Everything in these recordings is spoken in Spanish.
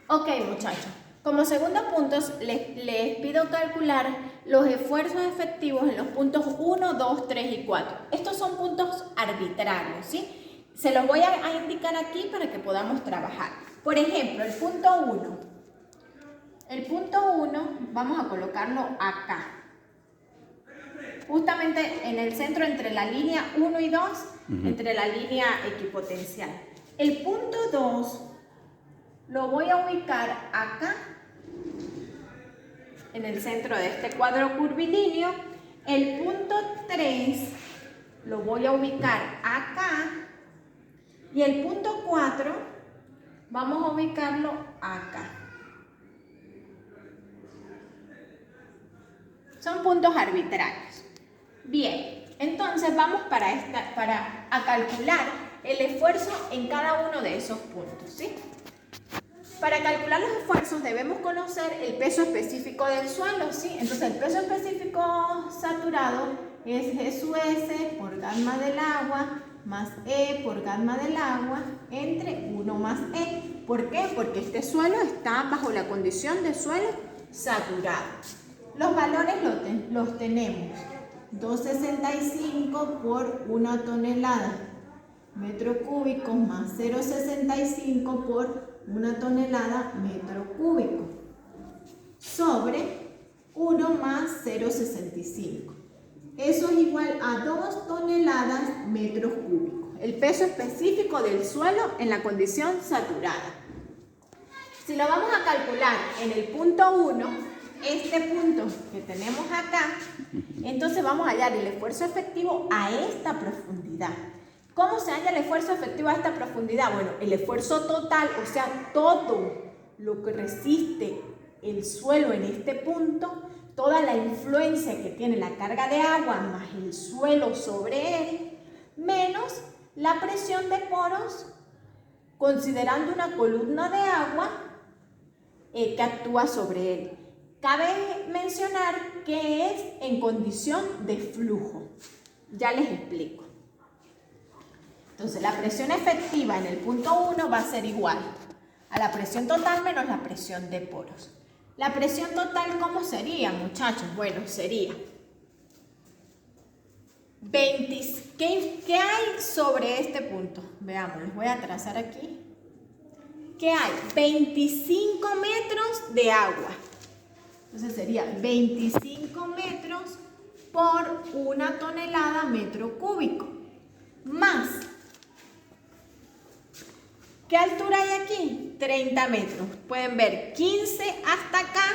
Ok, muchachos. Como segundo punto, les pido calcular los esfuerzos efectivos en los puntos 1, 2, 3 y 4. Estos son puntos arbitrarios, ¿sí? Se los voy a indicar aquí para que podamos trabajar. Por ejemplo, el punto 1. El punto 1 vamos a colocarlo acá. Justamente en el centro entre la línea 1 y 2, entre la línea equipotencial. El punto 2 lo voy a ubicar acá, en el centro de este cuadro curvilíneo. El punto 3 lo voy a ubicar acá. Y el punto 4 vamos a ubicarlo acá. Son puntos arbitrarios. Bien, entonces vamos para calcular el esfuerzo en cada uno de esos puntos, ¿sí? Para calcular los esfuerzos debemos conocer el peso específico del suelo, ¿sí? Entonces el peso específico saturado es G sub S por gamma del agua más E por gamma del agua entre 1 más E. ¿Por qué? Porque este suelo está bajo la condición de suelo saturado. Los valores los tenemos. 2,65 por 1 tonelada metro cúbico más 0,65 por 1 tonelada metro cúbico sobre 1 más 0,65. Eso es igual a 2 toneladas metros cúbicos. El peso específico del suelo en la condición saturada. Si lo vamos a calcular en el punto 1, este punto que tenemos acá, entonces vamos a hallar el esfuerzo efectivo a esta profundidad. ¿Cómo se halla el esfuerzo efectivo a esta profundidad? Bueno, el esfuerzo total, o sea, todo lo que resiste el suelo en este punto, toda la influencia que tiene la carga de agua más el suelo sobre él, menos la presión de poros, considerando una columna de agua que actúa sobre él. Cabe mencionar que es en condición de flujo. Ya les explico. Entonces, la presión efectiva en el punto 1 va a ser igual a la presión total menos la presión de poros. La presión total, ¿cómo sería, muchachos? Bueno, sería 20. ¿Qué hay sobre este punto? Veamos, les voy a trazar aquí. ¿Qué hay? 25 metros de agua. Entonces sería 25 metros por 1 tonelada metro cúbico. Más. ¿Qué altura hay aquí? 30 metros. Pueden ver 15 hasta acá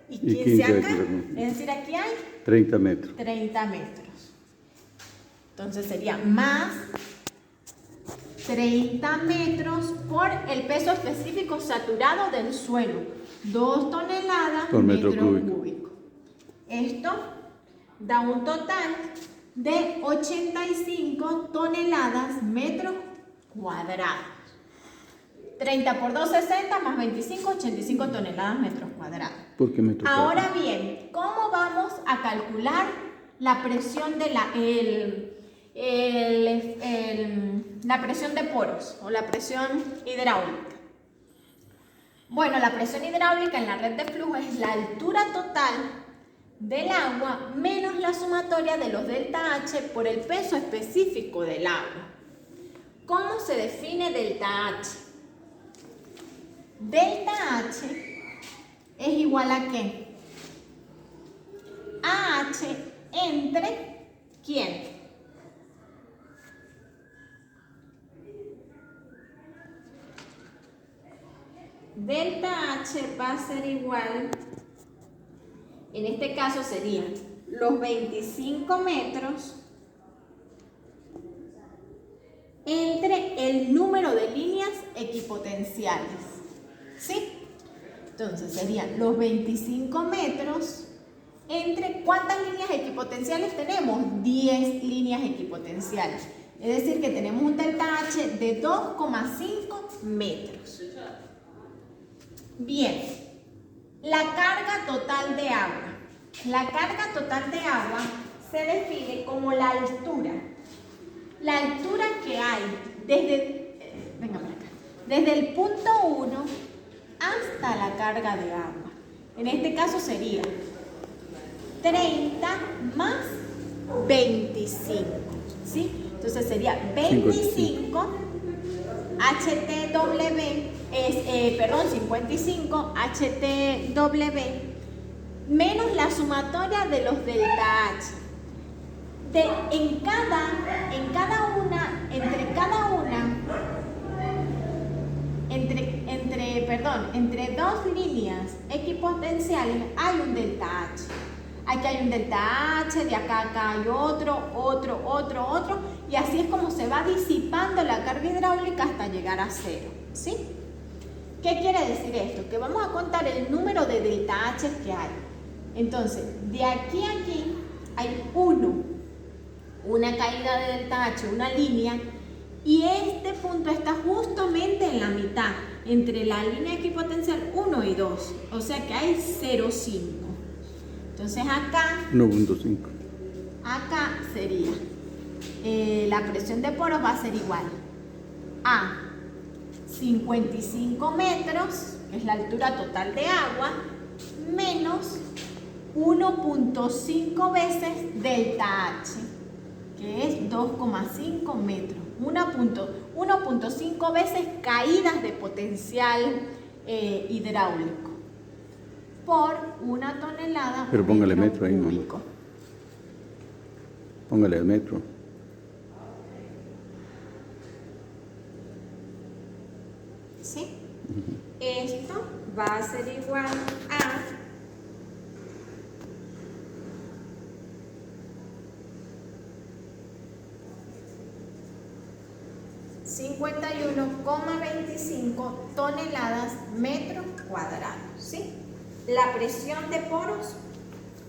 y 15 acá. Es decir, aquí hay 30 metros. 30 metros. Entonces sería más 30 metros por el peso específico saturado del suelo. 2 toneladas por metro cúbico. Esto da un total de 85 toneladas metros cuadrados. 30 por 2, 60 más 25, 85 toneladas metros cuadrados. ¿Por qué metros cuadrados? Ahora bien, ¿cómo vamos a calcular la presión de la presión de poros o la presión hidráulica? Bueno, la presión hidráulica en la red de flujo es la altura total del agua menos la sumatoria de los delta H por el peso específico del agua. ¿Cómo se define delta H? Delta H es igual a ¿qué? A H entre ¿quién? Delta H va a ser igual, en este caso serían los 25 metros entre el número de líneas equipotenciales. ¿Sí? Entonces serían los 25 metros entre ¿cuántas líneas equipotenciales tenemos? 10 líneas equipotenciales. Es decir, que tenemos un delta H de 2,5 metros. Bien, la carga total de agua. La carga total de agua se define como la altura. La altura que hay desde... venga para acá. desde el punto 1 hasta la carga de agua. En este caso sería 30 más 25, ¿sí? Entonces sería 25 HTW, 55 HTW menos la sumatoria de los delta H. Entre dos líneas equipotenciales hay un delta H. Aquí hay un delta H, de acá a acá hay otro, y así es como se va disipando la carga hidráulica hasta llegar a cero, ¿sí? ¿Qué quiere decir esto? Que vamos a contar el número de delta H que hay. Entonces, de aquí a aquí hay una caída de delta H, una línea, y este punto está justamente en la mitad, entre la línea equipotencial 1 y 2, o sea que hay 0,5. Entonces acá 1.5. Acá sería, la presión de poros va a ser igual a 55 metros, que es la altura total de agua, menos 1.5 veces delta H, que es 2,5 metros. 1.5 veces caídas de potencial hidráulico por una tonelada. Pero póngale metro ahí, cúbico. ¿no? Póngale el metro. ¿Sí? Esto va a ser igual a 51,25 toneladas metros cuadrados, ¿sí? La presión de poros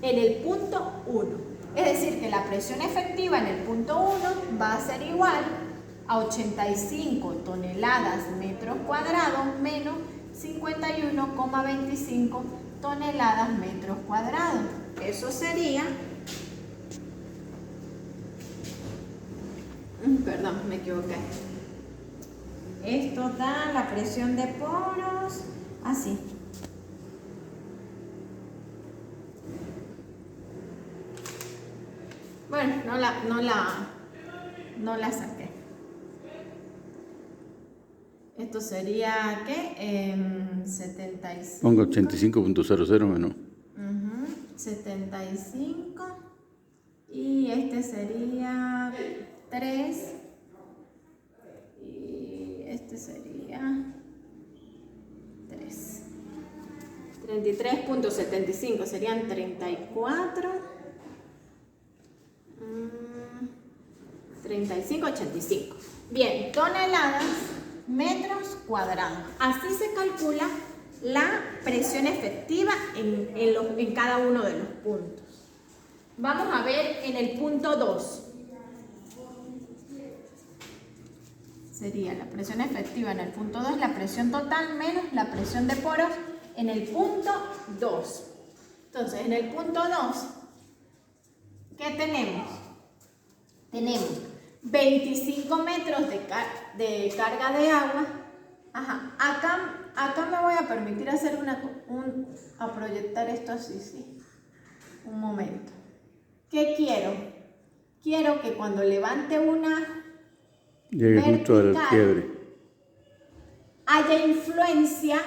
en el punto 1. Es decir, que la presión efectiva en el punto 1 va a ser igual a 85 toneladas metros cuadrados menos 51,25 toneladas metros cuadrados. Eso sería... Perdón, me equivoqué. Esto da la presión de poros así. Bueno, no la saqué. Esto sería, ¿qué? 75. Ponga 85.00 menos. 75. Y este sería 3. Y este sería 3. 33.75 serían 34. 35,85. Bien, toneladas metros cuadrados. Así se calcula la presión efectiva en cada uno de los puntos. Vamos a ver en el punto 2. Sería la presión efectiva en el punto 2, la presión total menos la presión de poros en el punto 2. Entonces, en el punto 2, ¿qué tenemos? Tenemos 25 metros de carga de agua. Ajá. Acá me voy a permitir hacer a proyectar esto así, sí. Un momento. ¿Qué quiero? Quiero que cuando levante una llegue justo al quiebre. Haya influencia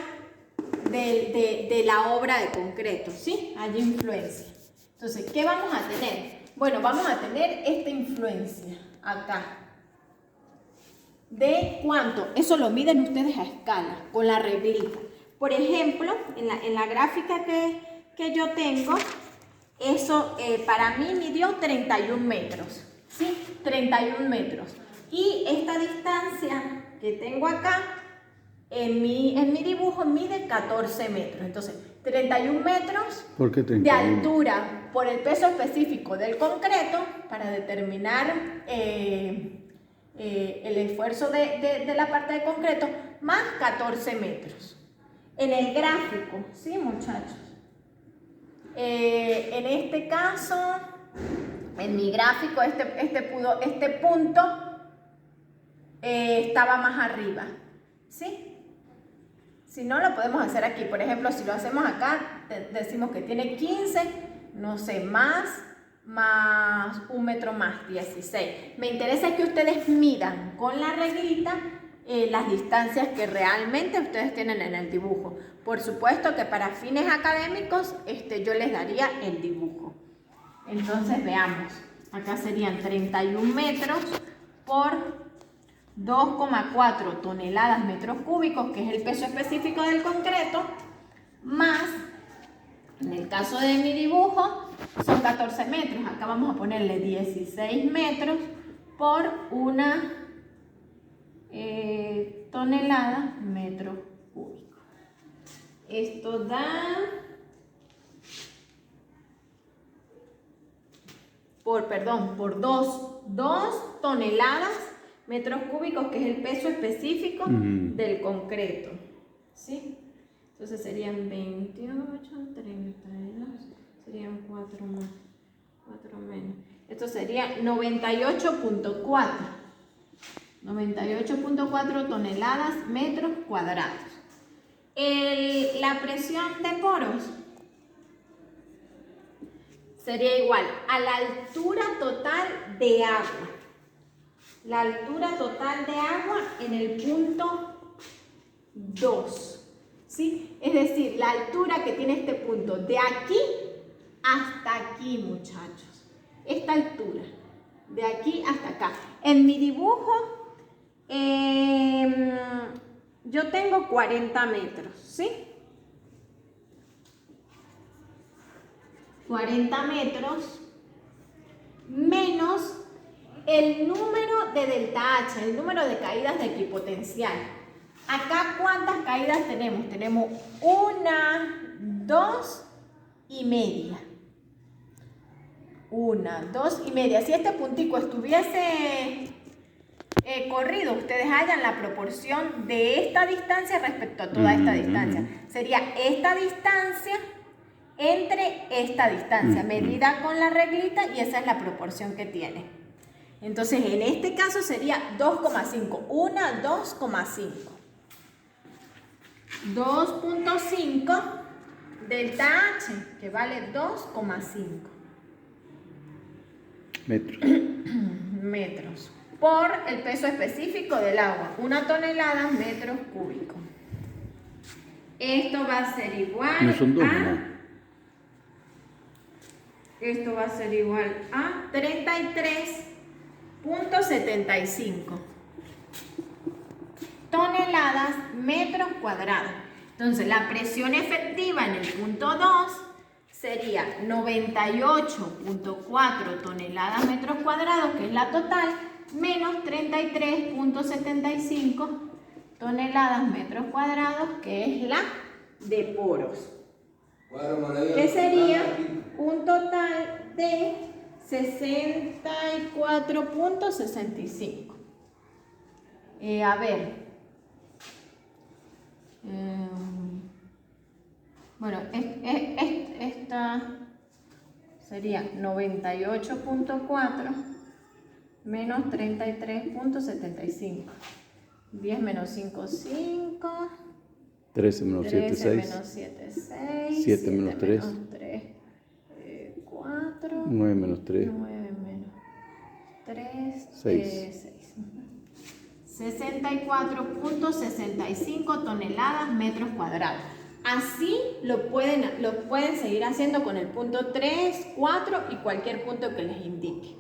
de la obra de concreto, ¿sí? Haya influencia. Entonces, ¿qué vamos a tener? Bueno, vamos a tener esta influencia acá. ¿De cuánto? Eso lo miden ustedes a escala, con la reglita. Por ejemplo, en la gráfica que yo tengo, eso para mí midió 31 metros, ¿sí? 31 metros. Y esta distancia que tengo acá, en mi dibujo, mide 14 metros. Entonces, 31 metros ¿Por qué 31? De altura por el peso específico del concreto para determinar el esfuerzo de la parte de concreto, más 14 metros. En el gráfico, ¿sí, muchachos? En este caso, en mi gráfico, este punto estaba más arriba. ¿sí? Si no, lo podemos hacer aquí. Por ejemplo, si lo hacemos acá, decimos que tiene 15, no sé, más 1 metro más 16. Me interesa que ustedes midan con la reglita las distancias que realmente ustedes tienen en el dibujo. Por supuesto que para fines académicos yo les daría el dibujo. Entonces veamos, acá serían 31 metros por 2,4 toneladas metros cúbicos, que es el peso específico del concreto, más, en el caso de mi dibujo, son 14 metros. Acá vamos a ponerle 16 metros por 1 tonelada metros cúbicos. Esto da... por 2 toneladas metros cúbicos, que es el peso específico del concreto, ¿sí? Entonces serían 28, 32, serían 4 más, 4 menos. Esto sería 98.4. 98.4 toneladas metros cuadrados. La presión de poros sería igual a la altura total de agua. La altura total de agua en el punto 2, ¿sí? Es decir, la altura que tiene este punto de aquí hasta aquí, muchachos. Esta altura, de aquí hasta acá. En mi dibujo, yo tengo 40 metros, ¿sí? 40 metros menos el número de delta H, el número de caídas de equipotencial. Acá, ¿cuántas caídas tenemos? Tenemos 1, 2 y media. 1, 2 y media. Si este puntico estuviese corrido, ustedes hallan la proporción de esta distancia respecto a toda esta distancia. Sería esta distancia entre esta distancia, medida con la reglita, y esa es la proporción que tiene. Entonces, en este caso sería 2,5. 1, 2,5. 2.5 delta H, que vale 2,5 metros por el peso específico del agua, 1 tonelada metros cúbicos. Esto va a ser igual no son 2, a... ¿no? Esto va a ser igual a 33.75 toneladas metros cuadrados. Entonces, la presión efectiva en el punto 2 sería 98.4 toneladas metros cuadrados, que es la total, menos 33.75 toneladas metros cuadrados, que es la de poros, que sería un total de 64.65. A ver, bueno, esta sería 98.4 menos 33.75. 10 menos 5, 5. 13 menos 7, 6. Menos 7, 6. 7 menos 3. 4. 9 menos 3. 9 menos 3. 6. 64.65 toneladas metros cuadrados. Así lo pueden seguir haciendo con el punto 3, 4 y cualquier punto que les indique.